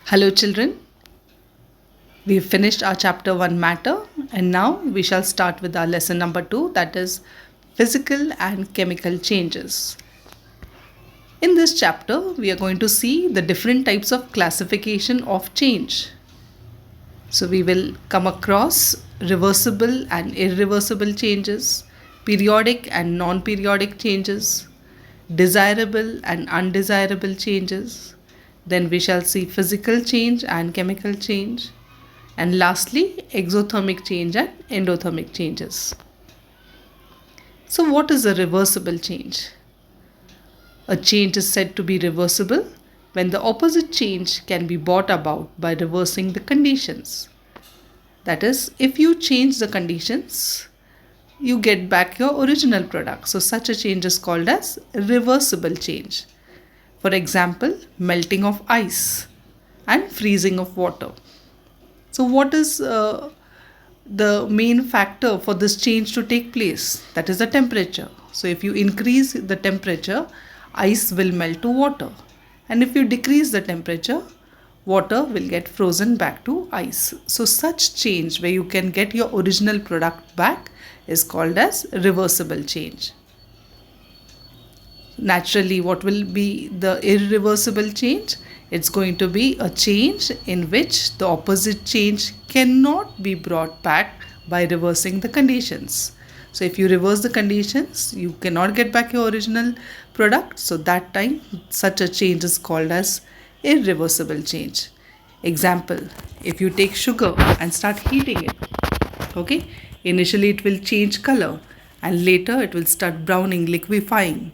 Hello, children. We have finished our chapter 1 matter, and now we shall start with our lesson number 2, that is physical and chemical changes. In this chapter, we are going to see the different types of classification of change. So, we will come across reversible and irreversible changes, periodic and non periodic changes, desirable and undesirable changes. Then we shall see physical change and chemical change. And lastly, exothermic change and endothermic changes. So, what is a reversible change? A change is said to be reversible when the opposite change can be brought about by reversing the conditions. That is, if you change the conditions, you get back your original product. So, such a change is called as reversible change. For example, melting of ice and freezing of water. So, what is the main factor for this change to take place? That is the temperature. So, if you increase the temperature, ice will melt to water. And if you decrease the temperature, water will get frozen back to ice. So, such change where you can get your original product back is called as reversible change. Naturally, what will be the irreversible change? It's going to be a change in which the opposite change cannot be brought back by reversing the conditions. So, if you reverse the conditions, you cannot get back your original product. So, that time, such a change is called as irreversible change. Example, if you take sugar and start heating it, okay, initially it will change color and later it will start browning, liquefying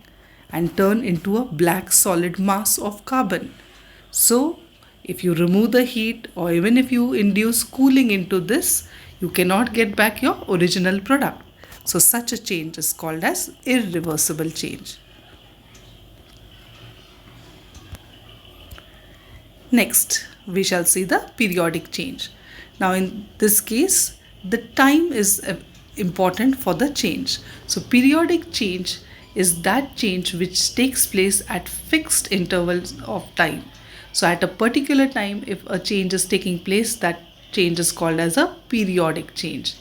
and turn into a black solid mass of carbon. So, if you remove the heat or even if you induce cooling into this, you cannot get back your original product. So, such a change is called as irreversible change. Next, we shall see the periodic change. Now, in this case, the time is important for the change. So, periodic change is that change which takes place at fixed intervals of time. So, at a particular time, if a change is taking place, that change is called as a periodic change.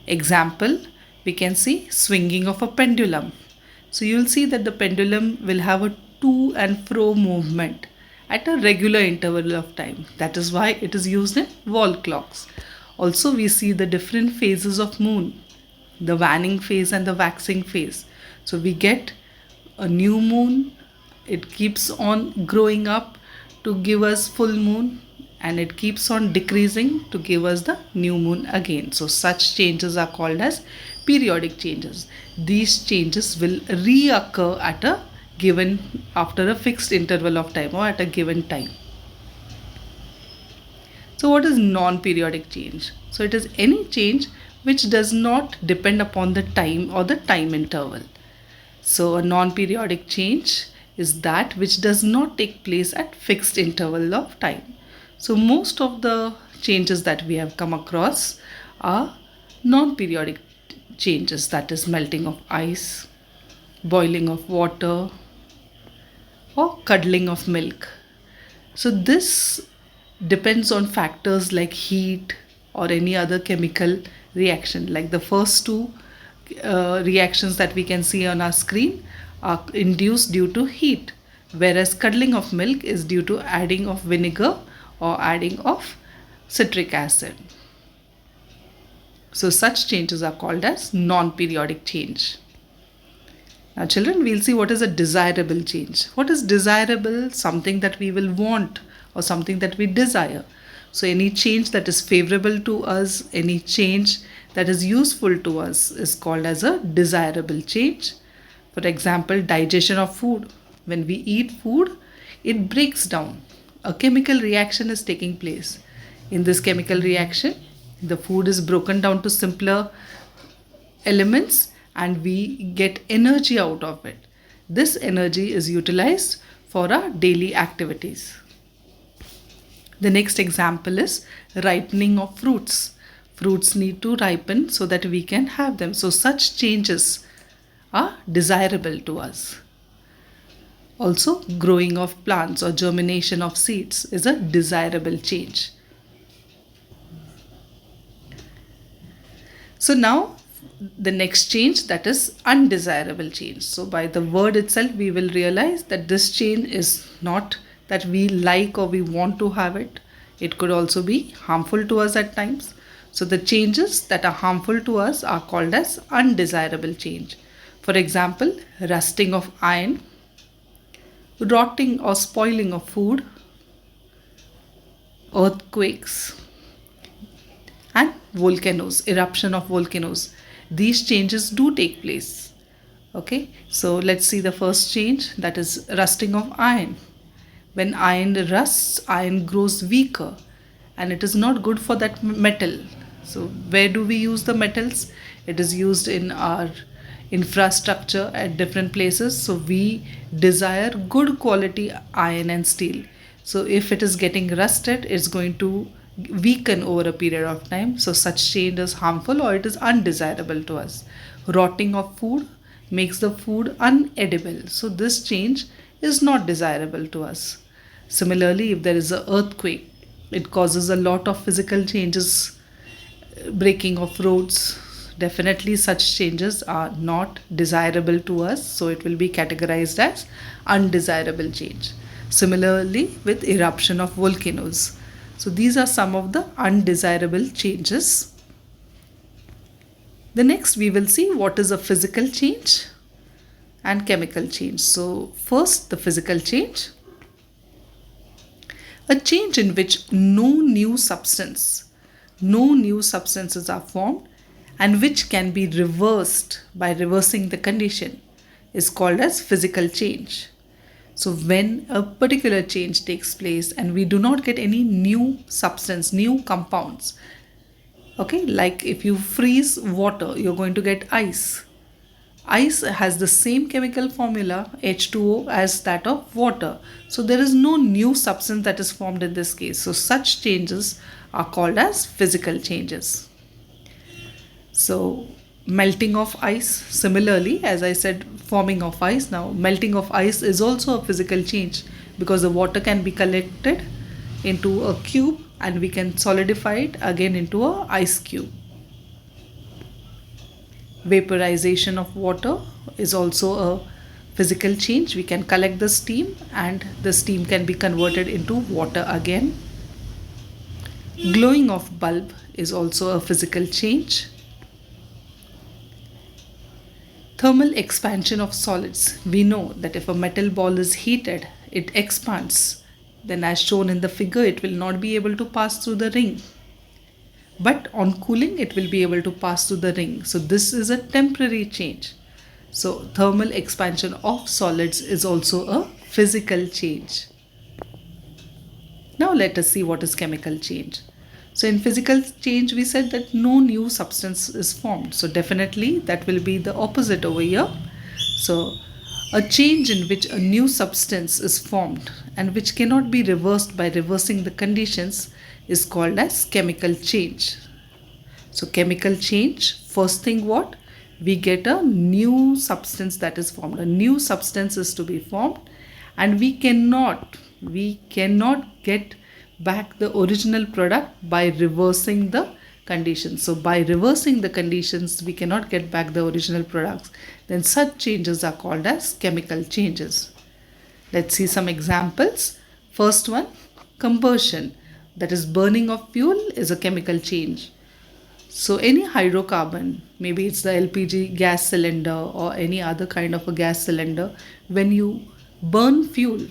Example, we can see swinging of a pendulum. So, you will see that the pendulum will have a to and fro movement at a regular interval of time. That is why it is used in wall clocks. Also, we see the different phases of moon, the waning phase and the waxing phase. So, we get a new moon, it keeps on growing up to give us full moon and it keeps on decreasing to give us the new moon again. So, such changes are called as periodic changes. These changes will reoccur at a given after a fixed interval of time or at a given time. So, what is non-periodic change? So, it is any change which does not depend upon the time or the time interval. So, a non-periodic change is that which does not take place at fixed interval of time. So, most of the changes that we have come across are non-periodic changes, that is melting of ice, boiling of water, or curdling of milk. So, this depends on factors like heat or any other chemical reaction. Like the first two reactions that we can see on our screen are induced due to heat, whereas curdling of milk is due to adding of vinegar or adding of citric acid. So, such changes are called as non-periodic change. Now, children, we'll see what is a desirable change. What is desirable? Something that we will want or something that we desire. So, any change that is favorable to us, any change that is useful to us is called as a desirable change. For example, digestion of food. When we eat food, it breaks down. A chemical reaction is taking place. In this chemical reaction, the food is broken down to simpler elements and we get energy out of it. This energy is utilized for our daily activities. The next example is ripening of fruits. Fruits need to ripen so that we can have them. So, such changes are desirable to us. Also, growing of plants or germination of seeds is a desirable change. So now the next change, that is undesirable change. So by the word itself we will realize that this change is not that we like or we want to have it. It could also be harmful to us at times. So the changes that are harmful to us are called as undesirable change. For example, rusting of iron, rotting or spoiling of food, earthquakes, and volcanoes, eruption of volcanoes. These changes do take place. Okay, so let's see the first change, that is rusting of iron. When iron rusts, iron grows weaker and it is not good for that metal. So where do we use the metals? It is used in our infrastructure at different places. So we desire good quality iron and steel. So if it is getting rusted, it's going to weaken over a period of time. So such change is harmful or it is undesirable to us. Rotting of food makes the food unedible. So this change is not desirable to us. Similarly, if there is an earthquake, it causes a lot of physical changes, breaking of roads. Definitely, such changes are not desirable to us, so it will be categorized as undesirable change. Similarly, with eruption of volcanoes. So, these are some of the undesirable changes. The next, we will see what is a physical change and chemical change. So, first, the physical change. A change in which no new substances are formed and which can be reversed by reversing the condition is called as physical change. So when a particular change takes place and we do not get any new substance, new compounds, okay, like if you freeze water, you're going to get ice. Ice has the same chemical formula H2O as that of water. So there is no new substance that is formed in this case. So such changes are called as physical changes. So melting of ice, similarly, as I said, forming of ice, now melting of ice is also a physical change because the water can be collected into a cube and we can solidify it again into a ice cube. Vaporization of water is also a physical change. We can collect the steam and the steam can be converted into water again. Glowing of bulb is also a physical change. Thermal expansion of solids. We know that if a metal ball is heated, it expands. Then as shown in the figure, it will not be able to pass through the ring. But on cooling, it will be able to pass through the ring. So this is a temporary change. So thermal expansion of solids is also a physical change. Now let us see what is chemical change. So in physical change, we said that no new substance is formed. So definitely that will be the opposite over here. So a change in which a new substance is formed and which cannot be reversed by reversing the conditions is called as chemical change. So chemical change, first thing what? We get a new substance that is formed. A new substance is to be formed and we cannot get back the original product by reversing the conditions. So by reversing the conditions, we cannot get back the original products. Then such changes are called as chemical changes. Let's see some examples. First one, combustion. That is burning of fuel is a chemical change. So any hydrocarbon, maybe it's the LPG gas cylinder or any other kind of a gas cylinder, when you burn fuel,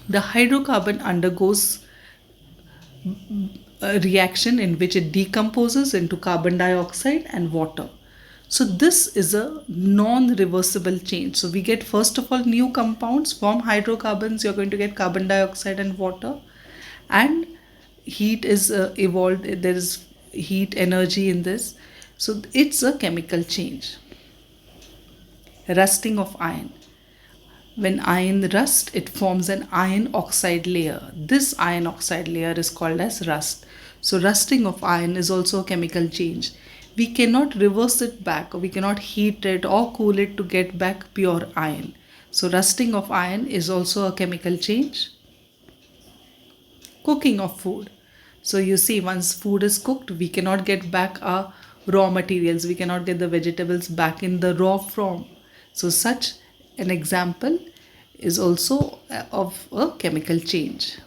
the hydrocarbon undergoes a reaction in which it decomposes into carbon dioxide and water. So this is a non-reversible change. So we get first of all new compounds from hydrocarbons. You're going to get carbon dioxide and water, and heat is evolved. There is heat energy in this. So it's a chemical change. Rusting of iron. When iron rusts, it forms an iron oxide layer. This iron oxide layer is called as rust. So rusting of iron is also a chemical change. We cannot reverse it back, or we cannot heat it or cool it to get back pure iron. So rusting of iron is also a chemical change. Cooking of food. So you see, once food is cooked, we cannot get back our raw materials. We cannot get the vegetables back in the raw form. So such an example is also of a chemical change.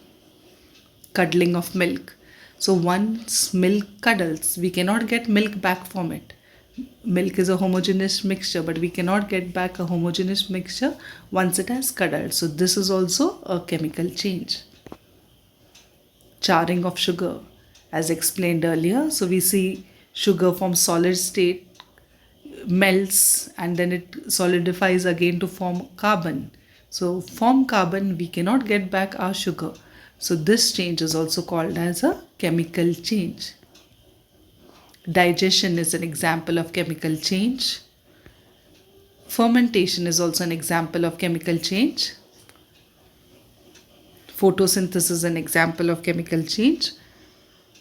Curdling of milk. So once milk curdles, we cannot get milk back from it. Milk is a homogeneous mixture, but we cannot get back a homogeneous mixture once it has curdled. So this is also a chemical change. Charring of sugar, as explained earlier. So we see sugar from solid state melts and then it solidifies again to form carbon. So from carbon we cannot get back our sugar. So this change is also called as a chemical change. Digestion is an example of chemical change. Fermentation is also an example of chemical change. Photosynthesis is an example of chemical change.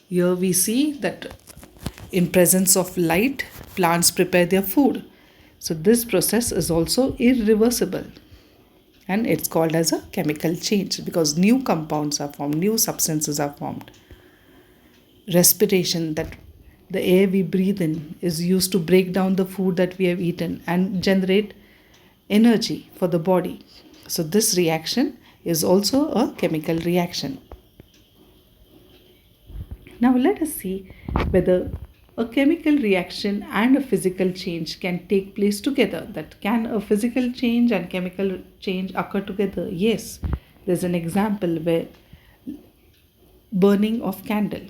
Here we see that in presence of light, plants prepare their food. So this process is also irreversible and it's called as a chemical change because new compounds are formed, new substances are formed. Respiration, that the air we breathe in is used to break down the food that we have eaten and generate energy for the body. So this reaction is also a chemical reaction. Now let us see whether a chemical reaction and a physical change can take place together. That can a physical change and chemical change occur together? Yes. There's an example where burning of candle.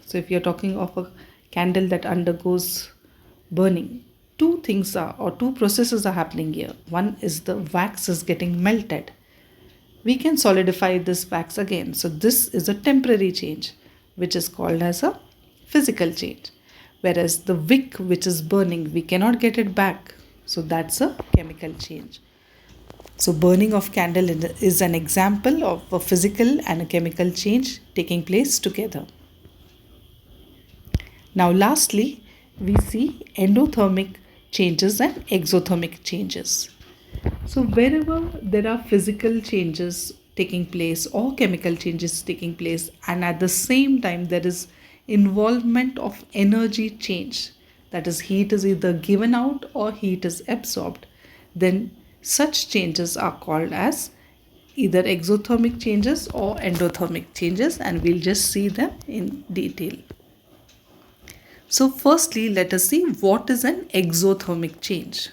So if you're talking of a candle that undergoes burning, two things are or two processes are happening here. One is the wax is getting melted. We can solidify this wax again. So this is a temporary change which is called as a physical change. Whereas the wick which is burning, we cannot get it back. So that's a chemical change. So burning of candle is an example of a physical and a chemical change taking place together. Now lastly, we see endothermic changes and exothermic changes. So wherever there are physical changes taking place or chemical changes taking place and at the same time there is involvement of energy change, that is heat is either given out or heat is absorbed, then such changes are called as either exothermic changes or endothermic changes and we'll just see them in detail. So firstly, let us see what is an exothermic change.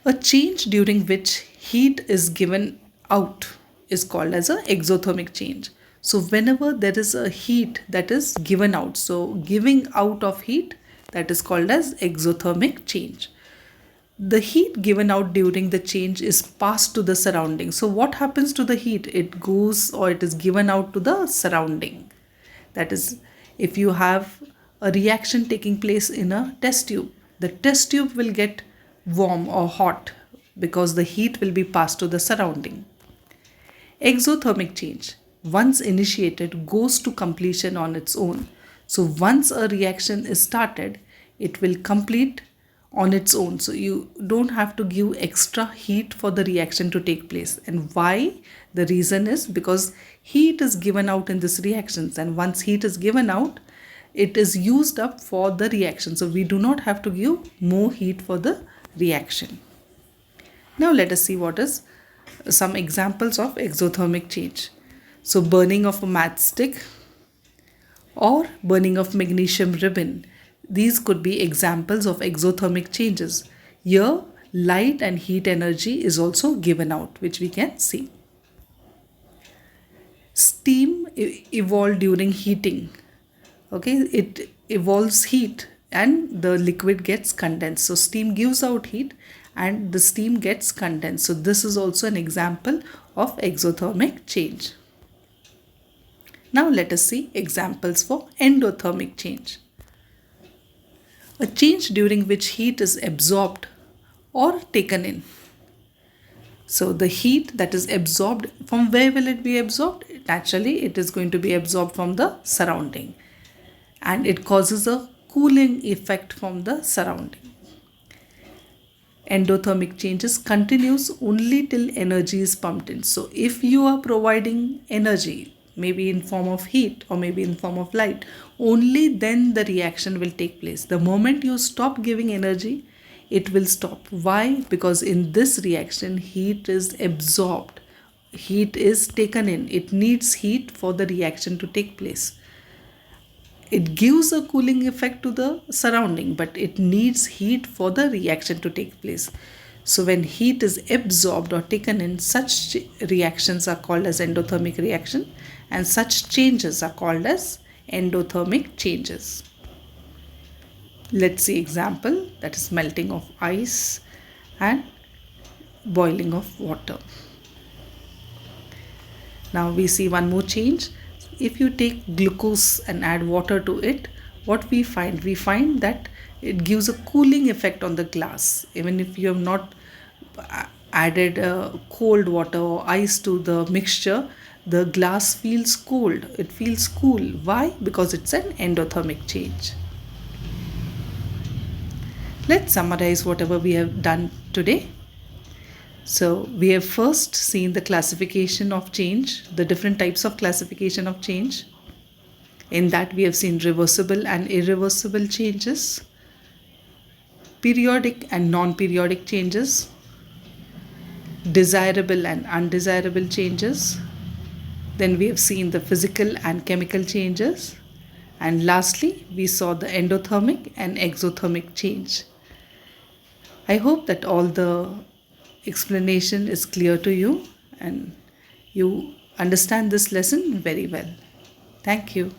A change during which heat is given out is called as an exothermic change. So whenever there is a heat that is given out, so giving out of heat, that is called as exothermic change. The heat given out during the change is passed to the surrounding. So what happens to the heat? It goes or it is given out to the surrounding. That is, if you have a reaction taking place in a test tube, the test tube will get warm or hot because the heat will be passed to the surrounding. Exothermic change, once initiated, goes to completion on its own. So once a reaction is started, it will complete on its own. So you don't have to give extra heat for the reaction to take place. And why? The reason is because heat is given out in this reactions, and once heat is given out, it is used up for the reaction. So we do not have to give more heat for the reaction. Now let us see what is some examples of exothermic change. So burning of a matchstick or burning of magnesium ribbon. These could be examples of exothermic changes. Here, light and heat energy is also given out, which we can see. Steam evolved during heating. Okay, it evolves heat and the liquid gets condensed. So steam gives out heat and the steam gets condensed. So this is also an example of exothermic change. Now let us see examples for endothermic change. A change during which heat is absorbed or taken in. So the heat that is absorbed, from where will it be absorbed? Naturally, it is going to be absorbed from the surrounding. And it causes a cooling effect from the surrounding. endothermic changes continues only till energy is pumped in. So if you are providing energy, maybe in form of heat or maybe in form of light, only then the reaction will take place. The moment you stop giving energy, it will stop. Why? Because in this reaction heat is absorbed, heat is taken in. It needs heat for the reaction to take place. It gives a cooling effect to the surrounding, but it needs heat for the reaction to take place. So when heat is absorbed or taken in, such reactions are called as endothermic reaction, and such changes are called as endothermic changes. Let's see example, that is melting of ice and boiling of water. Now we see one more change. If you take glucose and add water to it, what we find? We find that it gives a cooling effect on the glass. Even if you have not added cold water or ice to the mixture, the glass feels cold. It feels cool. Why? Because it's an endothermic change. Let's summarize whatever we have done today. So we have first seen the classification of change, the different types of classification of change. In that we have seen reversible and irreversible changes, periodic and non-periodic changes, desirable and undesirable changes. Then we have seen the physical and chemical changes. And lastly, we saw the endothermic and exothermic change. I hope that all the explanation is clear to you and you understand this lesson very well. Thank you.